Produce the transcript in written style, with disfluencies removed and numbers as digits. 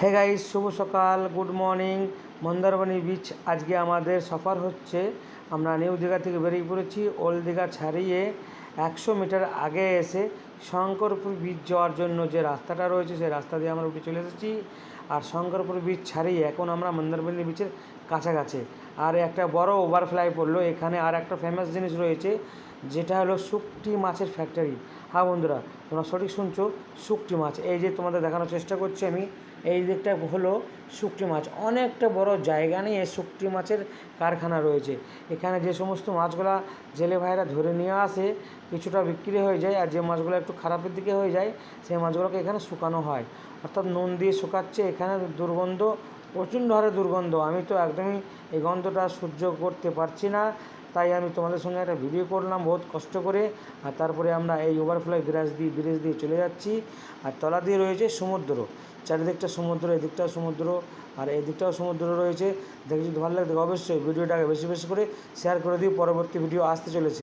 Hey guys, শুভ সকাল, good morning. Mandarmani beach আজকে আমাদের সফর হচ্ছে। আমরা নিউ দীঘা থেকে বেরিয়ে পড়েছি। ওল্ড দীঘা ছাড়িয়ে 100 মিটার আগে এসে শঙ্করপুর বিচ যাওয়ার জন্য যে রাস্তাটা রয়েছে সেই রাস্তা দিয়ে আমরা উঠে চলে এসেছি। আর শঙ্করপুর বিচ ছাড়িয়ে এখন আমরা মন্দারমণি বিচের কাছাকাছি। আর একটা বড় ওভারফ্লাই পড়লো এখানে। আর একটা ফেমাস জিনিস রয়েছে যেটা হলো শুকটি মাছের ফ্যাক্টরি। হ্যাঁ বন্ধুরা, তোমরা সঠিক শুনছো, শুকটি মাছ। এই যে তোমাদের দেখানোর চেষ্টা করছি আমি, এই দিকটা হলো শুকটি মাছ। অনেকটা বড় জায়গা নিয়ে শুকটি মাছের কারখানা রয়েছে। এখানে যে সমস্ত মাছগুলা জেলে ভাইরা ধরে নিয়ে আসে, কিছুটা বিক্রি হয়ে যায়, আর যে মাছগুলো একটু খারাপের দিকে হয়ে যায় সেই মাছগুলোকে এখানে শুকানো হয়। অর্থাৎ নুন দিয়ে শুকাচ্ছে। এখানে দুর্গন্ধ, প্রচণ্ড হারে দুর্গন্ধ। আমি তো একদমই এই গন্ধটা সহ্য করতে পারছি না, তাই আমি তোমাদের সঙ্গে একটা ভিডিও করলাম বহুত কষ্ট করে। আর তারপরে আমরা এই ওভারফ্লাই ব্রিজ দিয়ে চলে যাচ্ছি। আর তলা দিয়ে রয়েছে সমুদ্র, চারিদিকটা সমুদ্র, এদিকটাও সমুদ্র আর এদিকটাও সমুদ্র রয়েছে। দেখে যদি ভালো লাগে অবশ্যই ভিডিওটাকে বেশি বেশি করে শেয়ার করে দিই। পরবর্তী ভিডিও আসতে চলেছে।